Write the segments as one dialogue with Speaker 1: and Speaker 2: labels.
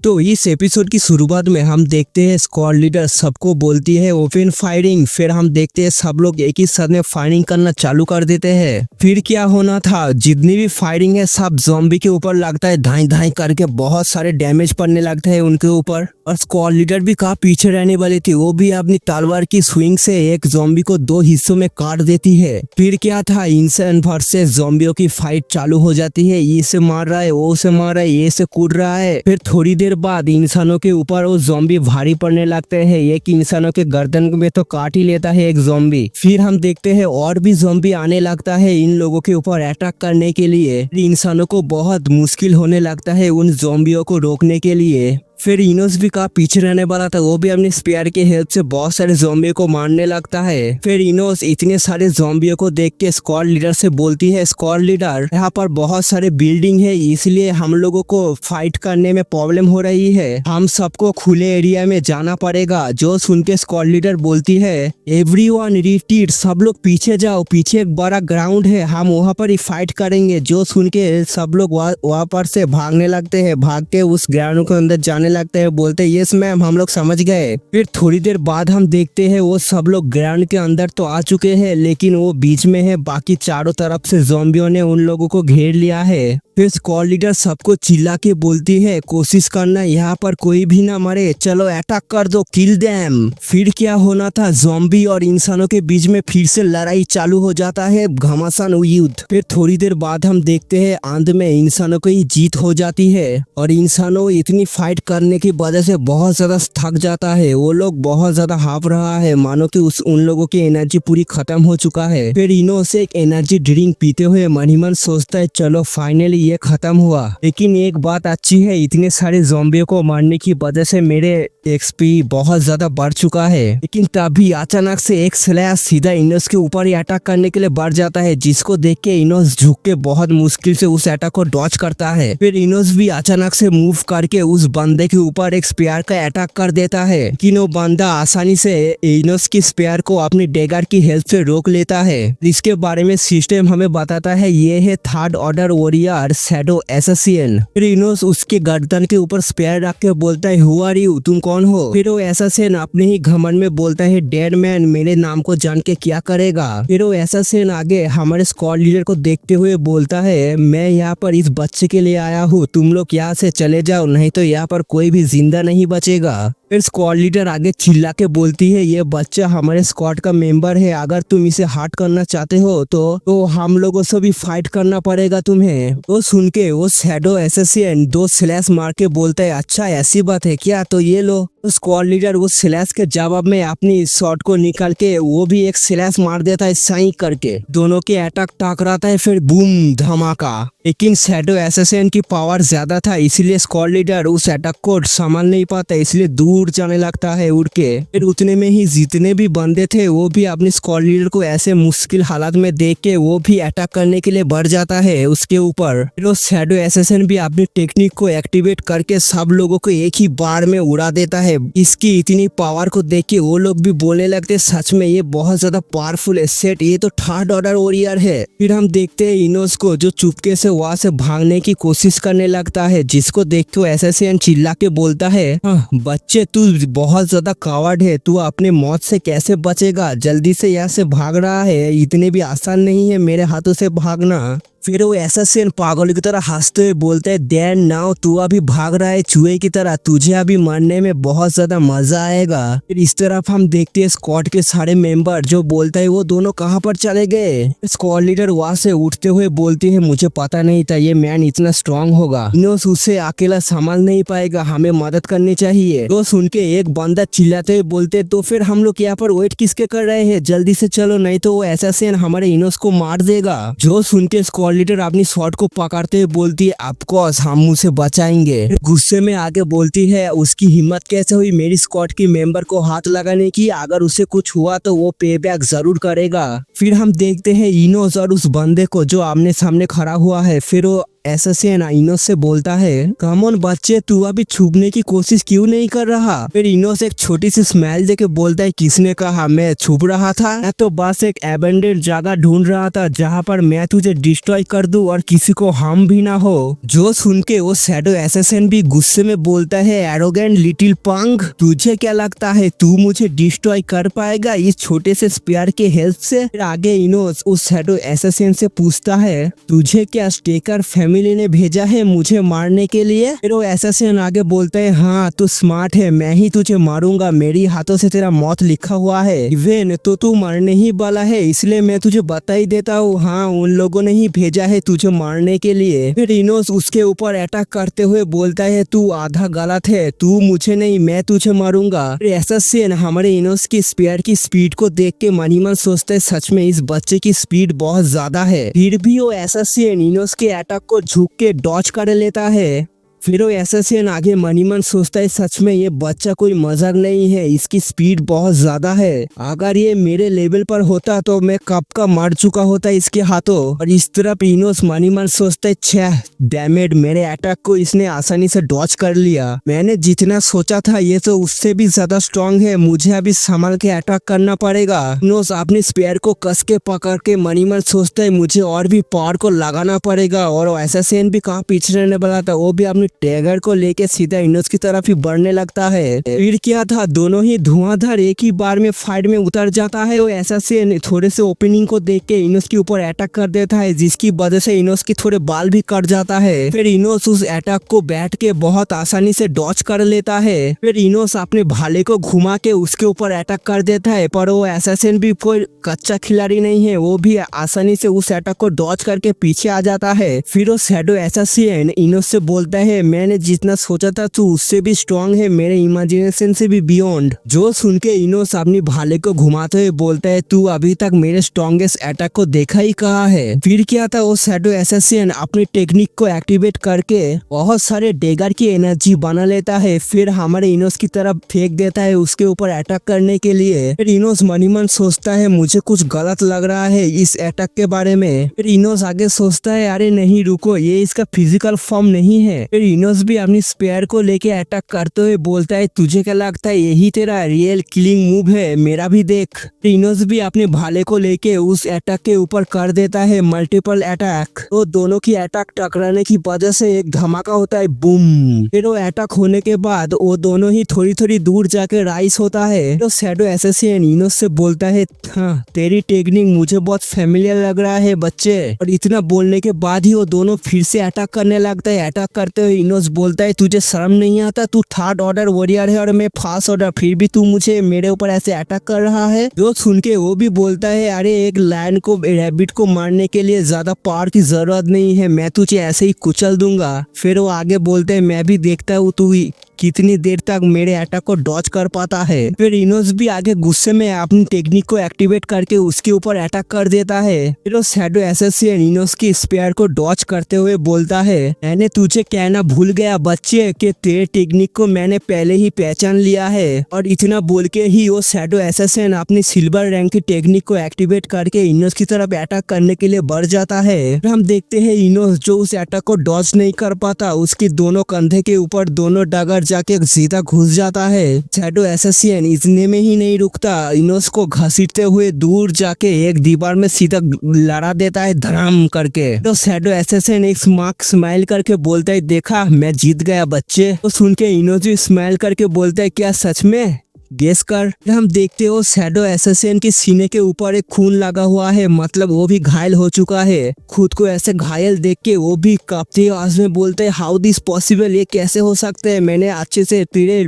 Speaker 1: तो इस एपिसोड की शुरुआत में हम देखते हैं स्क्वाड लीडर सबको बोलती है ओपन फायरिंग। फिर हम देखते हैं सब लोग एक ही साथ में फायरिंग करना चालू कर देते हैं। फिर क्या होना था, जितनी भी फायरिंग है सब ज़ॉम्बी के ऊपर लगता है, धाई धाई करके बहुत सारे डैमेज पड़ने लगता है उनके ऊपर। और स्क्वाड लीडर भी कहाँ पीछे रहने वाली थी, वो भी अपनी तलवार की स्विंग से एक ज़ॉम्बी को 2 हिस्सों में काट देती है। फिर क्या था, इंसान वर्सेस ज़ॉम्बियों की फाइट चालू हो जाती है। ये से मार रहा है, वो से मार रहा है, ये से कूद रहा है। फिर थोड़ी देर बाद इंसानों के ऊपर वो ज़ॉम्बी भारी पड़ने लगते हैं। एक इंसानों के गर्दन में तो काट ही लेता है एक ज़ॉम्बी। फिर हम देखते हैं और भी ज़ॉम्बी आने लगता है इन लोगों के ऊपर अटैक करने के लिए। इंसानों को बहुत मुश्किल होने लगता है उन ज़ॉम्बियों को रोकने के लिए। फिर इनोस भी कहाँ पीछे रहने वाला था, वो भी अपने स्पेयर के हेल्प से बहुत सारे ज़ॉम्बियों को मारने लगता है। फिर इनोस इतने सारे ज़ॉम्बियों को देख के स्क्वाड लीडर से बोलती है, स्क्वाड लीडर यहाँ पर बहुत सारे बिल्डिंग है, इसलिए हम लोगों को फाइट करने में प्रॉब्लम हो रही है, हम सबको खुले एरिया में जाना पड़ेगा। जो सुन के स्क्वाड लीडर बोलती है, एवरीवन रिट्रीट, सब लोग पीछे जाओ, पीछे एक बड़ा ग्राउंड है, हम वहाँ पर ही फाइट करेंगे। जो सुन के सब लोग वहाँ पर से भागने लगते हैं, भाग के उस ग्राउंड के अंदर जाने लगते हैं, बोलते हैं यस मैम हम लोग समझ गए। फिर थोड़ी देर बाद हम देखते हैं वो सब लोग ग्राउंड के अंदर तो आ चुके हैं, लेकिन वो बीच में है, बाकी चारों तरफ से ज़ॉम्बियों ने उन लोगों को घेर लिया है। फिर स्क्वाड लीडर सबको चिल्ला के बोलती है, कोशिश करना यहाँ पर कोई भी ना मरे, चलो अटैक कर दो, किल देम। फिर क्या होना था, ज़ॉम्बी और इंसानों के बीच में फिर से लड़ाई चालू हो जाता है, घमासान युद्ध। फिर थोड़ी देर बाद हम देखते हैं अंत में इंसानों को ही जीत हो जाती है और इंसानों इतनी फाइट करने की वजह से बहुत ज्यादा थक जाता है। वो लोग बहुत ज्यादा हाफ रहा है, मानो कि उन लोगों की एनर्जी पूरी खत्म हो चुका है। फिर इनो से एक एनर्जी ड्रिंक पीते हुए मन ही मन सोचता है, चलो फाइनली ये खत्म हुआ। लेकिन एक बात अच्छी है, इतने सारे ज़ॉम्बियों को मारने की वजह से मेरे एक्सपी बहुत ज्यादा बढ़ चुका है। लेकिन तभी अचानक से एक स्लैश सीधा इनोस के ऊपर ही अटैक करने के लिए बढ़ जाता है, जिसको देख के इनोस झुक के बहुत मुश्किल से उस अटैक को डॉच करता है। फिर इनोस भी अचानक से मूव करके उस बंदे के ऊपर एक स्पेयर का अटैक कर देता है, लेकिन वो बंदा आसानी से इनोस की स्पेयर को अपनी डेगर की हेल्प से रोक लेता है। इसके बारे में सिस्टम हमें बताता है, ये है third order warrior shadow assassin. फिर इनोस उसके गर्दन के ऊपर स्पेयर रख के बोलता है, हु आर यू, तुम कौन हो? फिर वो एसेसिन अपने ही घमंड में बोलता है, डेड मैन मेरे नाम को जान के क्या करेगा? फिर वो एसेसिन आगे हमारे स्क्वाड लीडर को देखते हुए बोलता है, मैं यहाँ पर इस बच्चे के लिए आया हूँ, तुम लोग यहाँ से चले जाओ, नहीं तो यहाँ पर कोई भी जिंदा नहीं बचेगा। फिर स्क्वाड लीडर आगे चिल्ला के बोलती है, ये बच्चा हमारे स्क्वाड का मेंबर है, अगर तुम इसे हर्ट करना चाहते हो तो हम लोगों से भी फाइट करना पड़ेगा तुम्हें। तो सुन के वो शैडो एसेसिन 2 स्लैश मार के बोलता है, अच्छा ऐसी बात है क्या, तो ये लो। तो स्क्वाड लीडर उस स्लैश के जवाब में अपनी शॉट को निकाल के वो भी एक स्लैश मार देता है, साई करके दोनों के अटैक टकराता है, फिर बूम धमाका। लेकिन शैडो एसेसिन की पावर ज्यादा था, इसलिए स्क्वाड लीडर उस अटैक को संभाल नहीं पाता, इसलिए दूर जाने लगता है उड़ के। फिर उतने में ही जितने भी बंदे थे वो भी अपने स्क्वाड लीडर को ऐसे मुश्किल हालात में देख के वो भी अटैक करने के लिए बढ़ जाता है उसके ऊपर। फिर वो शैडो एसेसिन भी अपनी टेक्निक को एक्टिवेट करके सब लोगों को एक ही बार में उड़ा देता है। इसकी इतनी पावर को देख के वो लोग भी बोलने लगते, सच में ये बहुत ज्यादा पावरफुल है सेट, ये तो थर्ड ऑर्डर वॉरियर है। फिर हम देखते हैं इनोस को, जो चुपके से वहां से भागने की कोशिश करने लगता है, जिसको देख के एसेसिन चिल्ला के बोलता है, बच्चे तू बहुत ज्यादा कावर्ड है, तू अपने मौत से कैसे बचेगा, जल्दी से यहाँ से भाग रहा है, इतने भी आसान नहीं है मेरे हाथों से भागना। फिर वो एसेसिन पागल की तरह हंसते हुए बोलते हैं, देन नाउ तू अभी भाग रहा है चूहे की तरह, तुझे अभी मरने में बहुत ज्यादा मजा आएगा। फिर इस तरफ हम देखते हैं स्क्वाड के सारे मेंबर, जो बोलता है वो दोनों कहाँ पर चले गए। स्क्वाड लीडर वहां से उठते हुए बोलती है, मुझे पता नहीं था ये मैन इतना स्ट्रांग होगा, इनोस उसे अकेला संभाल नहीं पाएगा, हमें मदद करनी चाहिए। तो सुन के एक बंदा चिल्लाते हुए बोलते, तो फिर हम लोग यहाँ पर वेट किसके कर रहे हैं, जल्दी से चलो, नहीं तो वो एसेसिन हमारे इनोस को मार देगा। जो सुन के स्क्वाड लीडर अपनी शॉट को पकड़ते हुए बोलती है, ऑफकोर्स हम उसे बचाएंगे। गुस्से में आगे बोलती है, उसकी हिम्मत कैसे हुई मेरी स्क्वाड की मेंबर को हाथ लगाने की, अगर उसे कुछ हुआ तो वो पे बैक जरूर करेगा। फिर हम देखते हैं इनोस और उस बंदे को जो आमने सामने खड़ा हुआ है। फिर वो एसएसएन इनोस से बोलता है, कम ऑन बच्चे, तू अभी छुपने की कोशिश क्यों नहीं कर रहा। फिर इनोस एक छोटी सी स्माइल देके बोलता है, किसने कहा मैं छुप रहा था, मैं तो बस एक एबेंडेड जगह ढूंढ रहा था जहाँ पर मैं तुझे डिस्ट्रॉय कर दूं और किसी को हार्म भी ना हो। जो सुन के वो शैडो एसएसएन भी गुस्से में बोलता है, एरोगेंट लिटिल पंग, तुझे क्या लगता है तू मुझे डिस्ट्रॉय कर पाएगा इस छोटे से स्पेयर के हेल्प से। फिर आगे इनोस उस शैडो एसएसएन से पूछता है, तुझे क्या स्टेकर फैमिली ने भेजा है मुझे मारने के लिए। फिर वो एसएसएन आगे बोलता है, हाँ तू स्मार्ट है, मैं ही तुझे मारूंगा, मेरी हाथों से तेरा मौत लिखा हुआ है, इवेन तो तू मरने ही वाला है, इसलिए मैं तुझे बता ही देता हूँ, हाँ उन लोगों ने ही भेजा है तुझे मारने के लिए। फिर इनोस उसके ऊपर अटैक करते हुए बोलता है, तू आधा गलत है, तू मुझे नहीं मैं तुझे मारूंगा। फिर एसएसएन हमारे इनोस की स्पेयर की स्पीड को देख के मन ही मन सोचता है, सच में इस बच्चे की स्पीड बहुत ज्यादा है। फिर भी वो एसएसएन इनोस के अटैक को झुक के डॉज कर लेता है। फिर वो एसएसएन आगे मन ही मन सोचता है, सच में ये बच्चा कोई मजाक नहीं है, इसकी स्पीड बहुत ज्यादा है, अगर ये मेरे लेवल पर होता तो मैं कब का मर चुका होता इसके हाथों। और इस तरफ इनोस मन ही मन सोचता है, छह डैमेज, मेरे अटैक को इसने आसानी से डॉज कर लिया, मैंने जितना सोचा था ये तो उससे भी ज्यादा स्ट्रांग है, मुझे अभी संभाल के अटैक करना पड़ेगा। इनोस अपने स्पेयर को कस के पकड़ के मन ही मन सोचता है, मुझे और भी पावर को लगाना पड़ेगा। और एसएसएन भी कहाँ पीछे रहने वाला था, वो भी अपनी टैगर को लेके सीधा इनोस की तरफ ही बढ़ने लगता है। फिर क्या था, दोनों ही धुआंधार एक ही बार में फाइट में उतर जाता है। वो एसएसएन थोड़े से ओपनिंग को देख के इनोस के ऊपर अटैक कर देता है, जिसकी वजह से इनोस के थोड़े बाल भी कट जाता है। फिर इनोस उस अटैक को बैठ के बहुत आसानी से डॉज कर लेता है। फिर इनोस अपने भाले को घुमा के उसके ऊपर अटैक कर देता है, पर वो एसएसएन भी कोई कच्चा खिलाड़ी नहीं है, वो भी आसानी से उस अटैक को डॉज करके पीछे आ जाता है। फिर वो शैडो एसएसएन इनोस से बोलता है, मैंने जितना सोचा था तू उससे भी स्ट्रांग है, मेरे इमेजिनेशन से भी बियॉन्ड। जो सुन के इनोस अपनी भाले को घुमाते हुए बोलता है, तू अभी तक मेरे स्ट्रॉन्गेस्ट अटैक को देखा ही कहा है। फिर क्या था, वो शैडो एसएसएन अपनी टेक्निक को एक्टिवेट करके बहुत सारे डेगर की एनर्जी बना लेता है, फिर हमारे इनोस की तरफ फेंक देता है उसके ऊपर अटैक करने के लिए। फिर इनोस मन ही मन सोचता है, मुझे कुछ गलत लग रहा है इस अटैक के बारे में। फिर इनोस आगे सोचता है, अरे नहीं रुको, ये इसका फिजिकल फॉर्म नहीं है। फिर इनोस भी अपनी स्पेयर को लेके अटैक करते हुए बोलता है, तुझे क्या लगता है यही तेरा रियल किलिंग मूव है, मेरा भी देख। इनोस भी अपने भाले को लेके उस अटैक के ऊपर कर देता है मल्टीपल अटैक। तो दोनों की अटैक टकराने की वजह से एक धमाका होता है, बूम। फिर वो अटैक होने के बाद वो दोनों ही थोड़ी थोड़ी दूर जाके राइस होता है। तो शैडो एसएसएन इनोस से बोलता है, हाँ तेरी टेक्निक मुझे बहुत फेमिलियर लग रहा है बच्चे। और इतना बोलने के बाद ही वो दोनों फिर से अटैक करने लगता है। अटैक करते हुए इनोस बोलता है, तुझे शर्म नहीं आता, तू थर्ड ऑर्डर वॉरियर है और मैं फर्स्ट ऑर्डर, फिर भी तू मुझे मेरे ऊपर ऐसे अटैक कर रहा है। जो सुन के वो भी बोलता है, अरे एक लायन को रैबिट को मारने के लिए ज्यादा पावर की जरूरत नहीं है, मैं तुझे ऐसे ही कुचल दूंगा। फिर वो आगे बोलते हैं, मैं भी देखता हूँ तू कितनी देर तक मेरे अटैक को डॉज कर पाता है। फिर इनोस भी आगे गुस्से में अपनी टेक्निक को एक्टिवेट करके उसके ऊपर अटैक कर देता है। फिर वो शैडो एसएसएन इनोस की स्पेयर को डॉज करते हुए बोलता है, मैंने तुझे कहना भूल गया बच्चे कि तेरे टेक्निक को मैंने पहले ही पहचान लिया है। और इतना बोल के ही वो शैडो एसएसएन अपनी सिल्वर रैंक की टेक्निक को एक्टिवेट करके इनोस की तरफ अटैक करने के लिए बढ़ जाता है। फिर हम देखते हैं इनोस जो उस अटैक को डॉज नहीं कर पाता, उसकी दोनों कंधे के ऊपर दोनों डगर जाके सीधा घुस जाता है। शैडो एसएसएन इतने में ही नहीं रुकता, इनोस को घसीटते हुए दूर जाके एक दीवार में सीधा लड़ा देता है धड़ाम करके। तो शैडो एसएसएन एक स्माइल करके बोलता है, देखा मैं जीत गया बच्चे। तो सुन के इनोस भी स्माइल करके बोलता है, क्या सच में? गेस कर। हम देखते हो शैडो एसएसएन के सीने के ऊपर एक खून लगा हुआ है, मतलब वो भी घायल हो चुका है। खुद को ऐसे घायल देख के वो भी कांपती आवाज में बोलते हैं, हाउ दिस पॉसिबल, ये कैसे हो सकते हैं, मैंने अच्छे से तेरे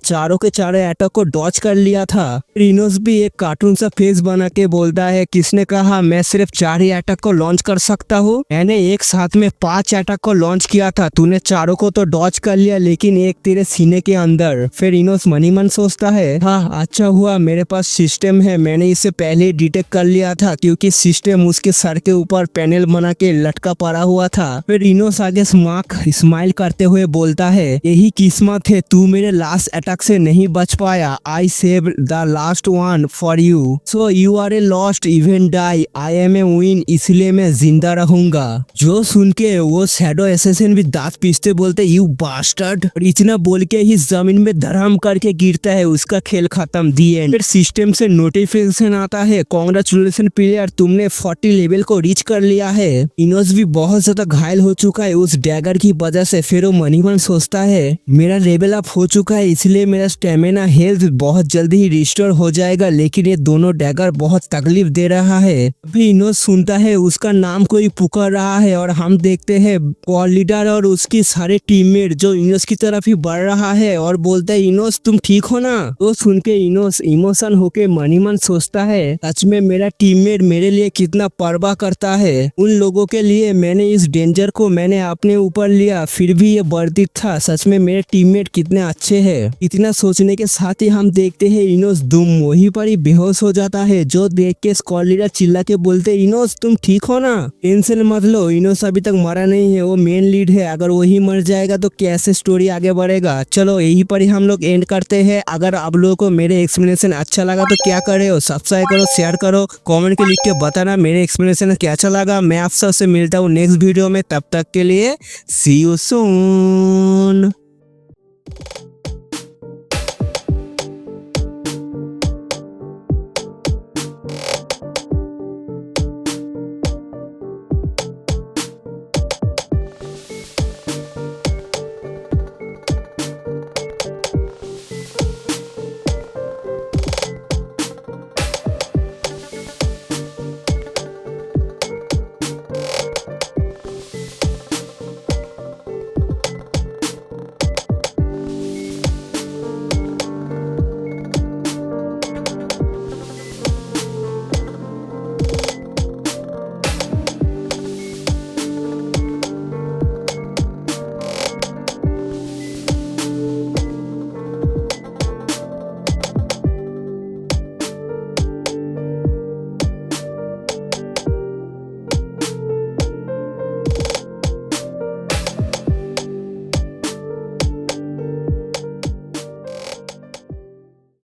Speaker 1: चारों के चारों अटैक को डॉज कर लिया था। इनोस भी एक कार्टून सा फेस बना के बोलता है, किसने कहा मैं सिर्फ 4 ही अटैक को लॉन्च कर सकता हूँ, मैंने एक साथ में 5 अटैक को लॉन्च किया था, तूने चारों को तो डॉज कर लिया लेकिन एक तेरे सीने के अंदर। फिर इनोस मनी मन सोचता है, हाँ अच्छा हुआ मेरे पास सिस्टम है, मैंने इसे पहले ही डिटेक्ट कर लिया था क्योंकि सिस्टम उसके सर के ऊपर पैनल बना के लटका पड़ा हुआ था। फिर इनोस आगे स्माइल करते हुए बोलता है, यही किस्मत है, तू मेरे लास्ट लास्ट अटैक से नहीं बच पाया, I save the last one for you, so you are a lost even die, I am a win, इसलिए मैं जिंदा रहूंगा। जो सुन के वो शैडो असैसिन भी दांत पीसते बोलते यू बास्टर्ड, और इतना बोल के ही जमीन में धड़ाम करके गिरता है। उसका खेल खत्म, दी एंड। फिर सिस्टम से नोटिफिकेशन आता है, कांग्रेचुलेशन प्लेयर, तुमने 40 लेवल को रीच कर लिया है। इनोस भी बहुत ज्यादा घायल हो चुका है उस डैगर की वजह से। फिर वो मनी मन सोचता है मेरा लेवल अप हो चुका है, इसलिए मेरा स्टेमिना हेल्थ बहुत जल्दी ही रिस्टोर हो जाएगा, लेकिन ये दोनों डैगर बहुत तकलीफ दे रहा है। अभी इनोस सुनता है उसका नाम कोई पुकार रहा है, और हम देखते हैं स्क्वाड लीडर और उसकी सारे टीममेट जो इनोस की तरफ ही बढ़ रहा है और बोलता है इनोस तुम ठीक हो ना। तो सुन के इनोस इमोशन होके मनी मन सोचता है सच में मेरा टीममेट मेरे लिए कितना परवाह करता है। उन लोगों के लिए मैंने इस डेंजर को मैंने अपने ऊपर लिया, फिर भी ये वर्थ इट था। सच में मेरे टीममेट कितने अच्छे हैं। इतना सोचने के साथ ही हम देखते हैं इनोस दुम वहीं पर ही बेहोश हो जाता है, जो देख के स्क्वाड लीडर चिल्ला के बोलते इनोस तुम ठीक हो ना, टेंशन मत लो, इनोस अभी तक मरा नहीं है, वो मेन लीड है, अगर वही मर जाएगा तो कैसे स्टोरी आगे बढ़ेगा। चलो यही पर ही हम लोग एंड करते हैं। अगर आप लोगों को मेरे एक्सप्लेनेशन अच्छा लगा तो क्या करे हो, सब्सक्राइब करो, शेयर करो, कमेंट के लिख के बताना मेरे एक्सप्लेनेशन कैसा लगा। मैं आप सबसे मिलता हूँ नेक्स्ट वीडियो में, तब तक के लिए सी यू सून।